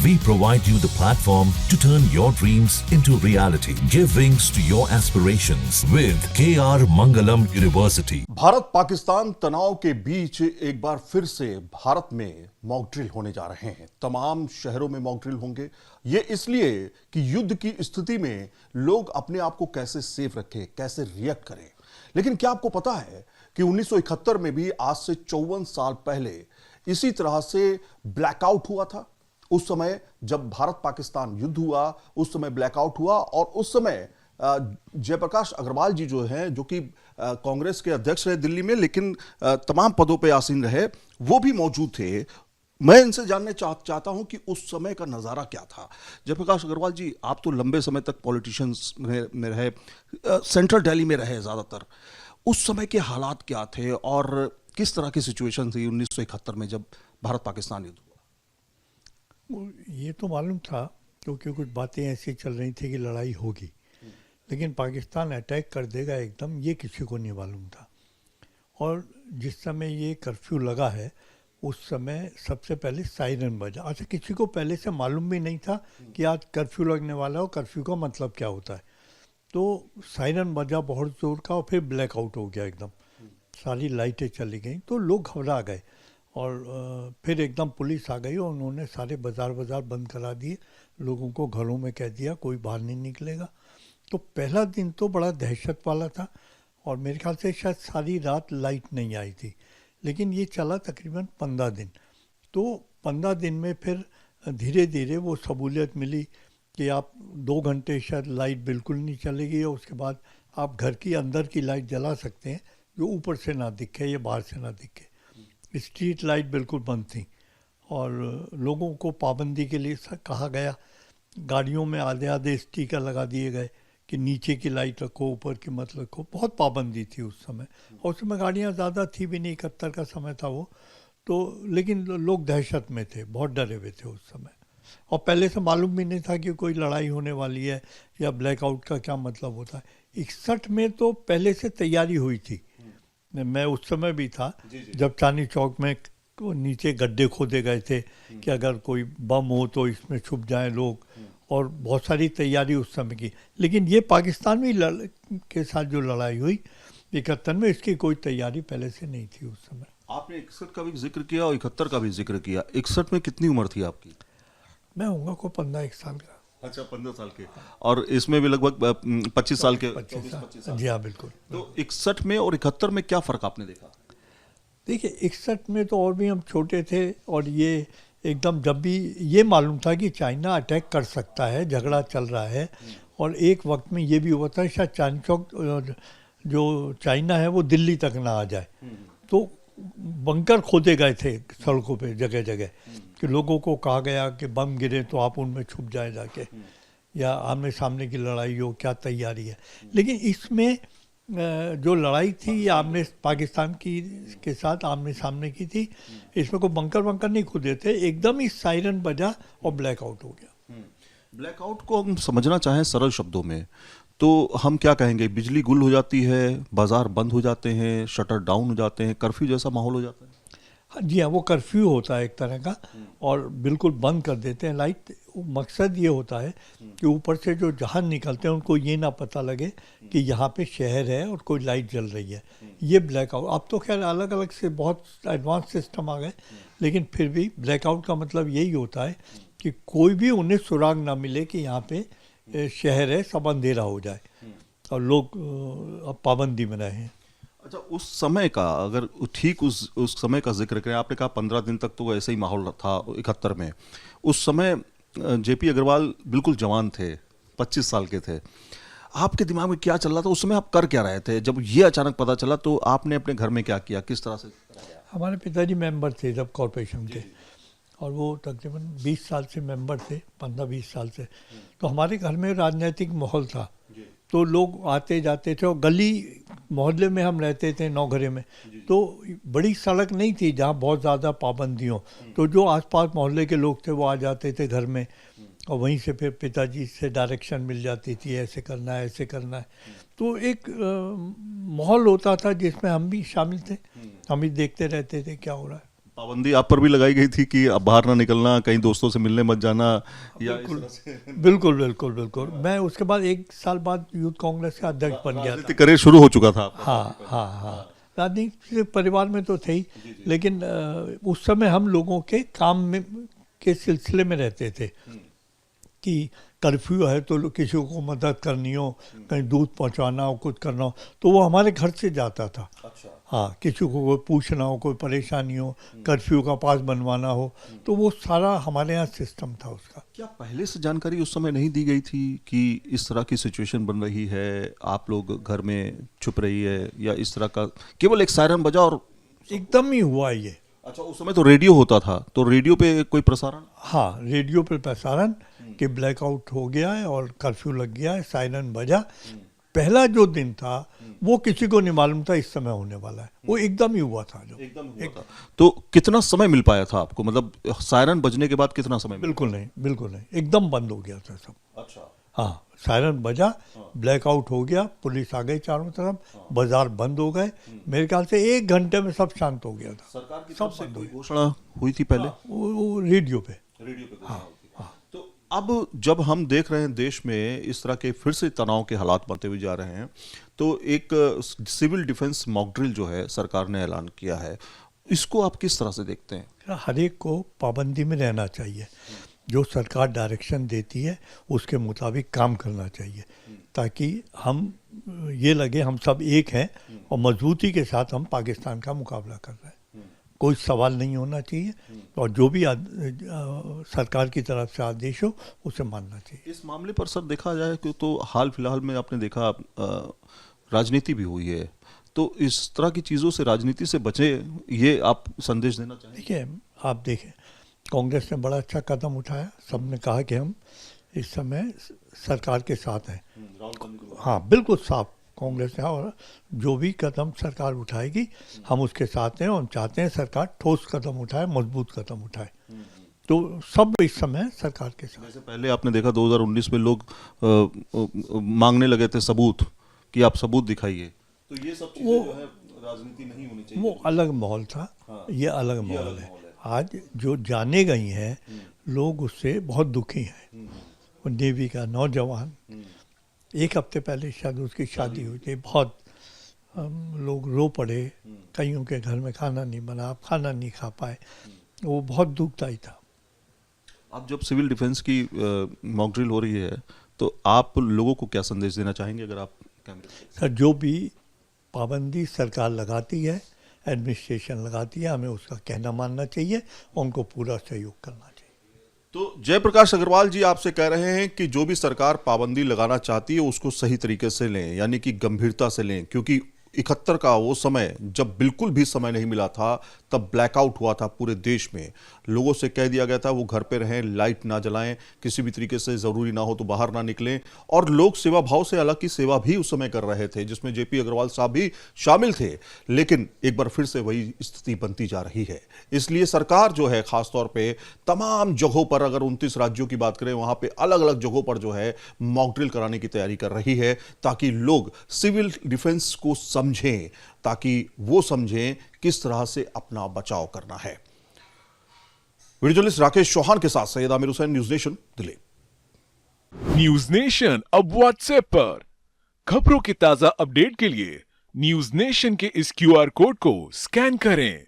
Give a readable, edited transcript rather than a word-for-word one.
We provide you the platform to turn your dreams into reality. Give wings to your aspirations with KR Mangalam University. Bharat Pakistan तनाव के बीच एक बार फिर से भारत में mock drill होने जा रहे हैं। तमाम शहरों में मॉक ड्रिल होंगे। ये इसलिए कि युद्ध की स्थिति में लोग अपने आप को कैसे सेफ रखें, कैसे रिएक्ट करें। लेकिन क्या आपको पता है कि 1971 में भी आज से 54 साल पहले इसी तरह से ब्लैकआउट हुआ था। उस समय जब भारत पाकिस्तान युद्ध हुआ, उस समय ब्लैकआउट हुआ और उस समय जयप्रकाश अग्रवाल जी जो हैं, जो कि कांग्रेस के अध्यक्ष रहे दिल्ली में, लेकिन तमाम पदों पे आसीन रहे, वो भी मौजूद थे। मैं इनसे जानने चाहता हूं कि उस समय का नज़ारा क्या था। जयप्रकाश अग्रवाल जी, आप तो लंबे समय तक पॉलिटिशियंस में रहे, सेंट्रल दिल्ली में रहे ज़्यादातर। उस समय के हालात क्या थे और किस तरह की सिचुएशन थी 1971 में जब भारत पाकिस्तान युद्ध हुआ? ये तो मालूम था क्योंकि कुछ बातें ऐसी चल रही थी कि लड़ाई होगी, लेकिन पाकिस्तान अटैक कर देगा एकदम, ये किसी को नहीं मालूम था। और जिस समय ये कर्फ्यू लगा है उस समय सबसे पहले सायरन बजा। अच्छा, किसी को पहले से मालूम भी नहीं था कि आज कर्फ्यू लगने वाला हो, कर्फ्यू का मतलब क्या होता है। तो सायरन बजा बहुत ज़ोर का और फिर ब्लैकआउट हो गया एकदम, सारी लाइटें चली गई तो लोग घबरा गए और फिर एकदम पुलिस आ गई और उन्होंने सारे बाज़ार बंद करा दिए, लोगों को घरों में कह दिया कोई बाहर नहीं निकलेगा। तो पहला दिन तो बड़ा दहशत वाला था और मेरे ख्याल से शायद सारी रात लाइट नहीं आई थी, लेकिन ये चला तकरीबन 15 दिन। तो 15 दिन में फिर धीरे धीरे वो सहूलियत मिली कि आप 2 घंटे शायद लाइट बिल्कुल नहीं चलेगी और उसके बाद आप घर की अंदर की लाइट जला सकते हैं जो ऊपर से ना दिखे या बाहर से ना दिखे। स्ट्रीट लाइट बिल्कुल बंद थी और लोगों को पाबंदी के लिए कहा गया। गाड़ियों में आधे आधे स्टिकर लगा दिए गए कि नीचे की लाइट रखो, ऊपर की मत रखो। बहुत पाबंदी थी उस समय और उस समय गाड़ियाँ ज़्यादा थी भी नहीं, 71 का समय था वो तो। लेकिन लोग दहशत में थे, बहुत डरे हुए थे उस समय और पहले से मालूम भी नहीं था कि कोई लड़ाई होने वाली है या ब्लैकआउट का क्या मतलब होता है। 61 में तो पहले से तैयारी हुई थी। मैं उस समय भी था जब चांदनी चौक में नीचे गड्ढे खोदे गए थे कि अगर कोई बम हो तो इसमें छुप जाएं लोग, और बहुत सारी तैयारी उस समय की। लेकिन ये पाकिस्तान के साथ जो लड़ाई हुई 71 में, इसकी कोई तैयारी पहले से नहीं थी उस समय। आपने 61 का भी जिक्र किया और 71 का भी जिक्र किया। 61 में कितनी उम्र थी आपकी? मैं होऊंगा को 15 साल का। अच्छा, 15 साल के। और इसमें भी लगभग 25 साल के। 25 साल, जी हाँ बिल्कुल। तो 61 में और 71 में क्या फ़र्क आपने देखा? देखिए 61 में तो और भी हम छोटे थे और ये एकदम जब भी ये मालूम था कि चाइना अटैक कर सकता है, झगड़ा चल रहा है। और एक वक्त में ये भी हुआ था शायद चांदनी चौक जो चाइना है वो दिल्ली तक ना आ जाए, तो बंकर खोदे गए थे सड़कों पे जगह जगह कि लोगों को कहा गया कि बम गिरे तो आप उनमें छुप जाए जाके, या आमने सामने की लड़ाई हो, क्या तैयारी है। लेकिन इसमें जो लड़ाई थी ये आमने पाकिस्तान की के साथ आमने सामने की थी। इसमें कोई बंकर नहीं खुदे थे, एकदम ही सायरन बजा और ब्लैकआउट हो गया। ब्लैकआउट को हम समझना चाहें सरल शब्दों में तो हम क्या कहेंगे? बिजली गुल हो जाती है, बाजार बंद हो जाते हैं, शटर डाउन हो जाते हैं, कर्फ्यू जैसा माहौल हो जाता है। हाँ जी हाँ, वो कर्फ्यू होता है एक तरह का और बिल्कुल बंद कर देते हैं लाइट। मकसद ये होता है कि ऊपर से जो जहाज निकलते हैं उनको ये ना पता लगे कि यहाँ पे शहर है और कोई लाइट जल रही है। ये ब्लैकआउट, अब तो खैर अलग अलग से बहुत एडवांस सिस्टम आ गए, लेकिन फिर भी ब्लैकआउट का मतलब यही होता है कि कोई भी उन्हें सुराग ना मिले कि यहाँ पे शहर है, सब अंधेरा हो जाए और लोग अब पाबंदी में रहें। अच्छा, उस समय का अगर ठीक उस समय का जिक्र करें, आपने कहा 15 दिन तक तो ऐसे ही माहौल था 71 में। उस समय जेपी अग्रवाल बिल्कुल जवान थे, 25 साल के थे। आपके दिमाग में क्या चल रहा था उस समय? आप कर क्या रहे थे जब ये अचानक पता चला? तो आपने अपने घर में क्या किया, किस तरह से? हमारे पिताजी मेंबर थे जब कॉरपोरेशन के और वो तकरीबन 20 साल से मेंबर थे, 15-20 साल से। तो हमारे घर में राजनीतिक माहौल था, तो लोग आते जाते थे और गली मोहल्ले में हम रहते थे, नौघरे में। तो बड़ी सड़क नहीं थी जहाँ बहुत ज़्यादा पाबंदी हो, तो जो आसपास मोहल्ले के लोग थे वो आ जाते थे घर में और वहीं से फिर पिताजी से डायरेक्शन मिल जाती थी, ऐसे करना है, ऐसे करना है। तो एक माहौल होता था जिसमें हम भी शामिल थे, हम भी देखते रहते थे क्या हो रहा है। पाबंदी आप पर भी लगाई गई थी कि अब बाहर ना निकलना, कहीं दोस्तों से मिलने मत जाना, या इस तरह से बिल्कुल बिल्कुल बिल्कुल। मैं उसके बाद 1 साल बाद यूथ कांग्रेस का अध्यक्ष बन गया था। राजनीतिक करियर शुरू हो चुका था आपका। हाँ हाँ हाँ, राजनीति परिवार में तो थे ही, लेकिन उस समय हम लोगों के काम में के सिलसिले में रहते थे कि कर्फ्यू है तो किसी को मदद करनी हो, कहीं दूध पहुंचाना हो, कुछ करना हो, तो वो हमारे घर से जाता था। अच्छा। हाँ, किसी को कोई पूछना हो, कोई परेशानी हो, कर्फ्यू का पास बनवाना हो, तो वो सारा हमारे यहाँ सिस्टम था उसका। क्या पहले से जानकारी उस समय नहीं दी गई थी कि इस तरह की सिचुएशन बन रही है, आप लोग घर में छुप रही है, या इस तरह का केवल एक सायरन बजा और एकदम ही हुआ ये। अच्छा, उस समय तो रेडियो होता था, तो रेडियो पे कोई प्रसारण? हाँ, रेडियो पे प्रसारण कि ब्लैकआउट हो गया है और कर्फ्यू लग गया है, सायरन बजा। पहला जो दिन था वो किसी को नहीं मालूम था इस समय होने वाला है, वो एकदम ही हुआ था। जो एकदम हुआ था। तो कितना समय मिल पाया था आपको, मतलब सायरन बजने के बाद कितना समय मिला? बिल्कुल नहीं, बिल्कुल नहीं, एकदम बंद हो गया था सब। अच्छा। हाँ, सायरन बजा, ब्लैकआउट हो गया, पुलिस आ गई चारों तरफ, बाजार बंद हो गए। मेरे ख्याल से 1 घंटे में सब शांत हो गया था। सरकार की सब तरफ से बंद हो कोई गया। घोषणा हुई थी पहले? वो रेडियो पे। रेडियो पे घोषणा हुई थी। तो अब जब हम देख रहे हैं देश में इस तरह के फिर से तनाव के हालात बनते हुए जा रहे हैं, तो एक सिविल डिफेंस मॉक ड्रिल जो है सरकार ने ऐलान किया है, इसको आप किस तरह से देखते हैं? हर एक को पाबंदी में रहना चाहिए, जो सरकार डायरेक्शन देती है उसके मुताबिक काम करना चाहिए, ताकि हम ये लगे हम सब एक हैं और मजबूती के साथ हम पाकिस्तान का मुकाबला कर रहे हैं। कोई सवाल नहीं होना चाहिए, और जो भी सरकार की तरफ से आदेश हो उसे मानना चाहिए। इस मामले पर सर देखा जाए कि तो हाल फिलहाल में आपने देखा राजनीति भी हुई है, तो इस तरह की चीज़ों से, राजनीति से बचे, ये आप संदेश देना चाहेंगे? देखिए, आप देखें, कांग्रेस ने बड़ा अच्छा कदम उठाया। सबने कहा कि हम इस समय सरकार के साथ हैं। हाँ, बिल्कुल साफ कांग्रेस है, और जो भी कदम सरकार उठाएगी हम उसके साथ हैं, और हम चाहते हैं सरकार ठोस कदम उठाए, मजबूत कदम उठाए। तो सब इस समय सरकार के साथ। जैसे पहले आपने देखा 2019 में लोग मांगने लगे थे सबूत, कि आप सबूत दिखाइए, तो ये सब चीजें जो है राजनीति नहीं होनी चाहिए। वो अलग माहौल था। हाँ, ये अलग माहौल है। आज जो जाने गई हैं लोग उससे बहुत दुखी हैं। वो नेवी का नौजवान, 1 हफ्ते पहले शायद उसकी शादी हुई थी, बहुत लोग रो पड़े, कईयों के घर में खाना नहीं बना, आप खाना नहीं खा पाए, वो बहुत दुखदायी था। अब जब सिविल डिफेंस की मॉक ड्रिल हो रही है, तो आप लोगों को क्या संदेश देना चाहेंगे, अगर आप कैमरे? सर, जो भी पाबंदी सरकार लगाती है, एडमिनिस्ट्रेशन लगाती है, हमें उसका कहना मानना चाहिए और उनको पूरा सहयोग करना चाहिए। तो जयप्रकाश अग्रवाल जी आपसे कह रहे हैं कि जो भी सरकार पाबंदी लगाना चाहती है उसको सही तरीके से लें, यानी कि गंभीरता से लें, क्योंकि 71 का वो समय जब बिल्कुल भी समय नहीं मिला था, तब ब्लैकआउट हुआ था पूरे देश में। लोगों से कह दिया गया था वो घर पे रहें, लाइट ना जलाएं, किसी भी तरीके से ज़रूरी ना हो तो बाहर ना निकलें, और लोग सेवा भाव से अलग की सेवा भी उस समय कर रहे थे, जिसमें जेपी अग्रवाल साहब भी शामिल थे। लेकिन एक बार फिर से वही स्थिति बनती जा रही है। इसलिए सरकार जो है खासतौर पर तमाम जगहों पर, अगर 29 राज्यों की बात करें, वहां पर अलग अलग जगहों पर जो है मॉक ड्रिल कराने की तैयारी कर रही है, ताकि लोग सिविल डिफेंस को समझें, ताकि वो समझें किस तरह से अपना बचाव करना है। वीडियो जर्नलिस्ट राकेश चौहान के साथ Syed Aamir Hussain, news nation, Delhi. News nation अब व्हाट्सएप पर खबरों के ताजा अपडेट के लिए न्यूज नेशन के इस QR कोड को स्कैन करें।